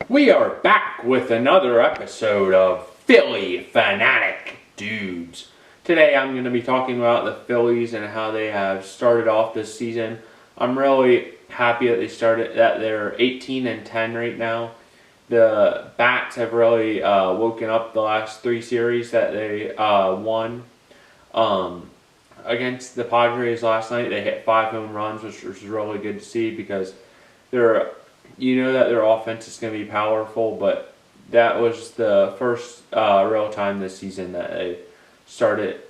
We are back with another episode of Phillie Phanatic Dudes. Today I'm going to be talking about the Phillies and how they have started off this season. I'm really happy that they're 18-10 right now. The Bats have really woken up the last three series that they won. Against the Padres last night, they hit 5 home runs, which was really good to see because you know that their offense is going to be powerful, but that was the first real time this season that they started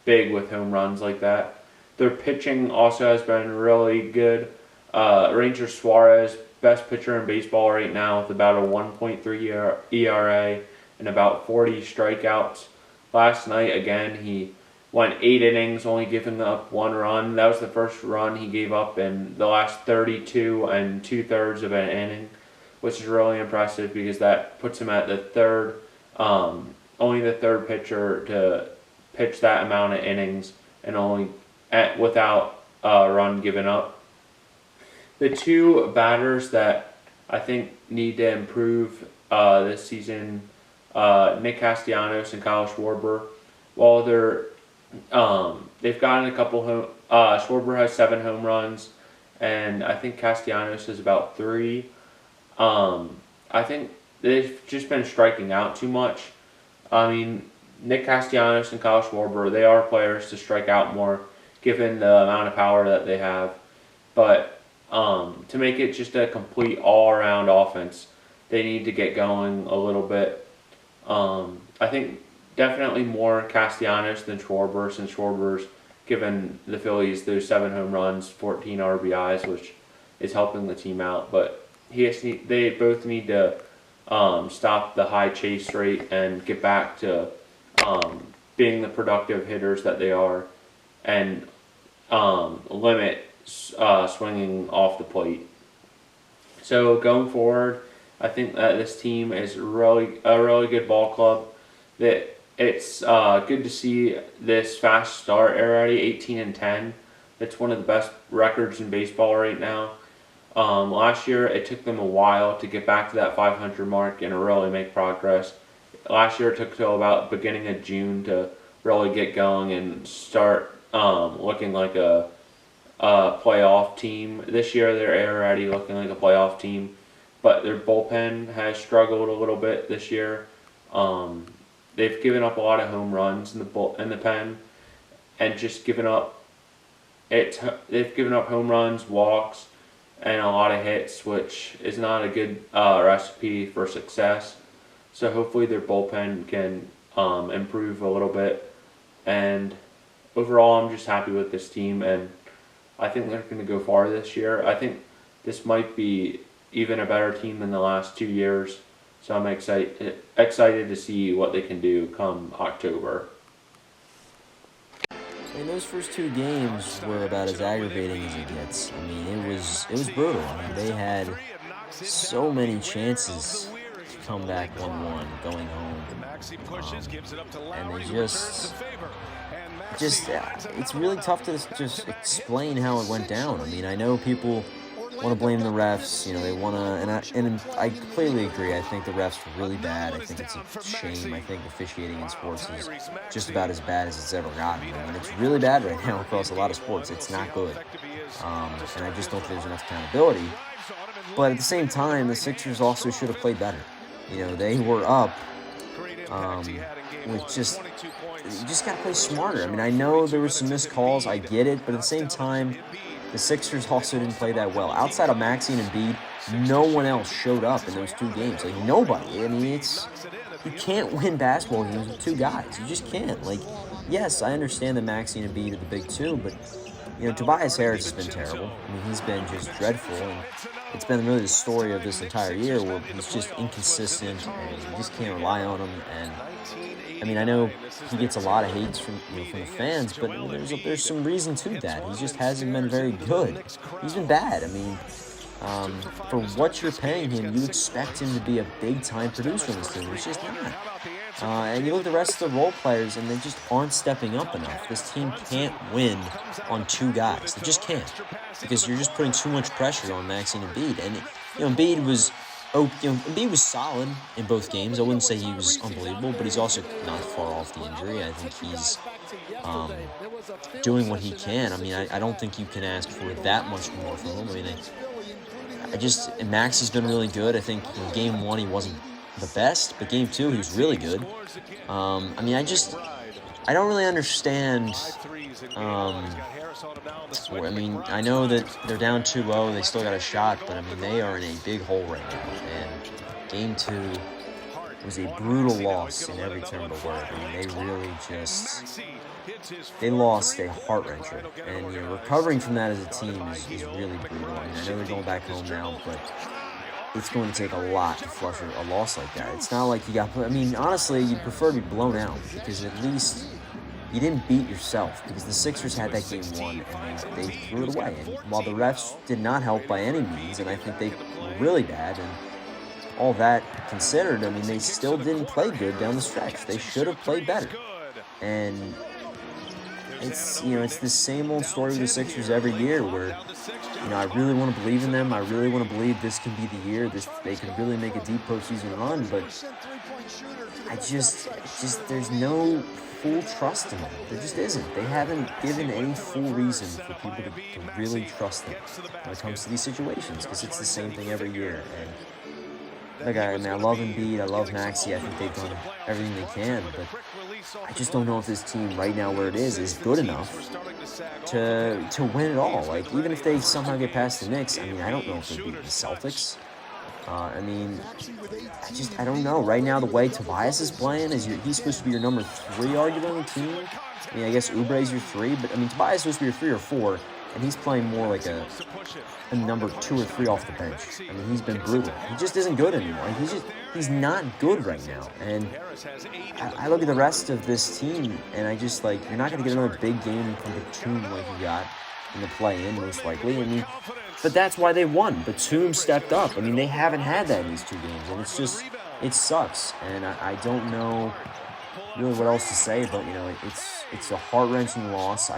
big with home runs like that. Their pitching also has been really good. Ranger Suarez, best pitcher in baseball right now with about a 1.3 ERA and about 40 strikeouts. Last night, again, he went 8 innings, only giving up 1 run. That was the first run he gave up in the last 32 and 2/3 of an inning, which is really impressive because that puts him at the only the third pitcher to pitch that amount of innings and without a run given up. The two batters that I think need to improve this season, Nick Castellanos and Kyle Schwarber, while they've gotten a couple Schwarber has 7 home runs, and I think Castellanos has about 3. I think they've just been striking out too much. I mean, Nick Castellanos and Kyle Schwarber, they are players to strike out more, given the amount of power that they have. But to make it just a complete all-around offense, they need to get going a little bit. I think definitely more Castellanos than Schwarber, since Schwarber's given the Phillies those 7 home runs, 14 RBIs, which is helping the team out. But they both need to stop the high chase rate and get back to being the productive hitters that they are, and limit swinging off the plate. So going forward, I think that this team is a really good ball club. That it's good to see this fast start already, 18-10. It's one of the best records in baseball right now. Last year, it took them a while to get back to that 500 mark and really make progress. Last year, it took till about beginning of June to really get going and start looking like a playoff team. This year, they're already looking like a playoff team, but their bullpen has struggled a little bit this year. They've given up a lot of home runs in the pen, and just given up. They've given up home runs, walks, and a lot of hits, which is not a good recipe for success. So hopefully their bullpen can improve a little bit. And overall, I'm just happy with this team, and I think they're going to go far this year. I think this might be even a better team than the last 2 years. So I'm excited to see what they can do come October. And those first 2 games were about as aggravating as it gets. I mean, it was brutal. I mean, they had so many chances to come back 1-1 going home, and they it's really tough to just explain how it went down. I mean, I know people want to blame the refs, they want to, and I completely agree. I think the refs were really bad. I think it's a shame. I think officiating in sports is just about as bad as it's ever gotten. I mean, it's really bad right now across a lot of sports. It's not good, and I just don't think there's enough accountability. But at the same time, the Sixers also should have played better. They were up with you just got to play smarter. I mean, I know there were some missed calls. I get it, but at the same time, the Sixers also didn't play that well. Outside of Maxey and Embiid, no one else showed up in those 2 games. Like, nobody. I mean, you can't win basketball games with 2 guys. You just can't. Like, yes, I understand that Maxey and Embiid are the big 2, but, Tobias Harris has been terrible. I mean, he's been just dreadful, and it's been really the story of this entire year where he's just inconsistent, and you just can't rely on him. And I mean, I know he gets a lot of hate from the fans, but there's some reason to that. He just hasn't been very good. He's been bad. I mean, for what you're paying him, you expect him to be a big-time producer in this team. He's just not. And you look at the rest of the role players, and they just aren't stepping up enough. This team can't win on 2 guys. They just can't, because you're just putting too much pressure on Maxey and Embiid. And Embiid was Embiid was solid in both games. I wouldn't say he was unbelievable, but he's also not far off the injury. I think he's doing what he can. I mean, I don't think you can ask for that much more from him. I mean, Maxey's been really good. I think game 1 he wasn't the best, but game 2 he was really good. I mean, I don't really understand. I mean, I know that they're down 2-0. They still got a shot, but I mean, they are in a big hole right now. And game 2 was a brutal loss in every term of the word. I mean, they really they lost a heart wrencher, and recovering from that as a team is really brutal. I mean, I know they're going back home now, but it's going to take a lot to flush a loss like that. It's not like you got. I mean, honestly, you'd prefer to be blown out because at least you didn't beat yourself. Because the Sixers had that game 1 and they threw it away. And while the refs did not help by any means, and I think they were really bad, and all that considered, I mean, they still didn't play good down the stretch. They should have played better. And it's the same old story with the Sixers every year where, I really want to believe in them. I really want to believe this can be the year. They can really make a deep postseason run, but there's no full trust in them. There just isn't. They haven't given any full reason for people to really trust them when it comes to these situations, because it's the same thing every year. And I love Embiid, I love Maxey. I think they've done everything they can, but I just don't know if this team right now where it is good enough to win it all. Like, even if they somehow get past the Knicks, I mean, I don't know if they beat the Celtics. I mean, I don't know. Right now, the way Tobias is playing he's supposed to be your number 3 arguably on the team. I mean, I guess Oubre's your 3, but I mean, Tobias is supposed to be your 3 or 4, and he's playing more like a number 2 or 3 off the bench. I mean, he's been brutal. He just isn't good anymore. He's not good right now. And I look at the rest of this team, and you're not going to get another big game from Batum like you got in the play-in, most likely. I mean, but that's why they won. Batum stepped up. I mean, they haven't had that in these 2 games, and it sucks. And I don't know really what else to say, but it's a heart-wrenching loss.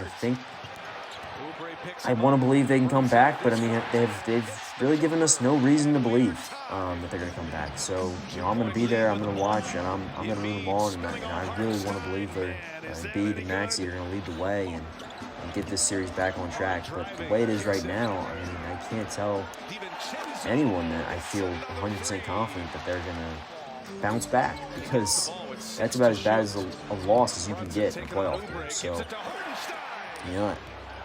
I want to believe they can come back, but I mean, they've really given us no reason to believe that they're going to come back. So, I'm going to be there, I'm going to watch, and I'm going to root them on, and I really want to believe that Embiid and Maxey are going to lead the way and get this series back on track. But the way it is right now, I mean, I can't tell anyone that I feel 100% confident that they're going to bounce back, because that's about as bad as a loss as you can get in a playoff game. So,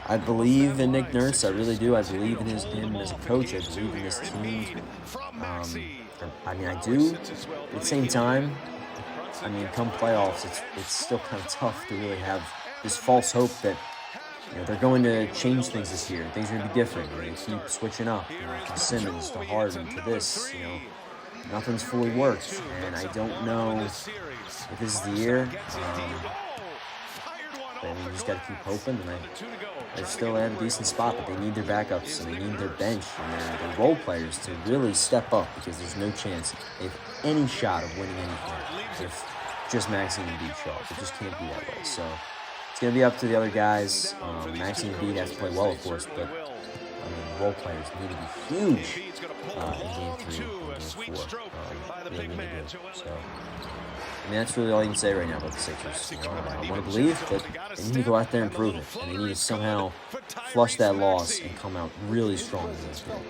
I believe in Nick Nurse. I really do. I believe in him as a coach. I believe in this team. I do. At the same time, come playoffs, it's still kind of tough to really have this false hope that they're going to change things this year. Things are going to be different. They keep switching up. From Simmons to Harden to this. Nothing's fully worked, and I don't know if this is the year. But we just got to keep hoping, and they're still at a decent spot, but they need their backups, and they need their bench and their role players to really step up, because there's no chance they have any shot of winning anything if just Maxey and Embiid show up. It just can't be that way. So it's going to be up to the other guys. Maxey and Embiid have to play well, of course, but role players need to be huge in Game 3 and Game 4. They really do. So, that's really all you can say right now about the Sixers. I want to believe, but they need to go out there and prove it. And they need to somehow flush that loss and come out really strong in this game.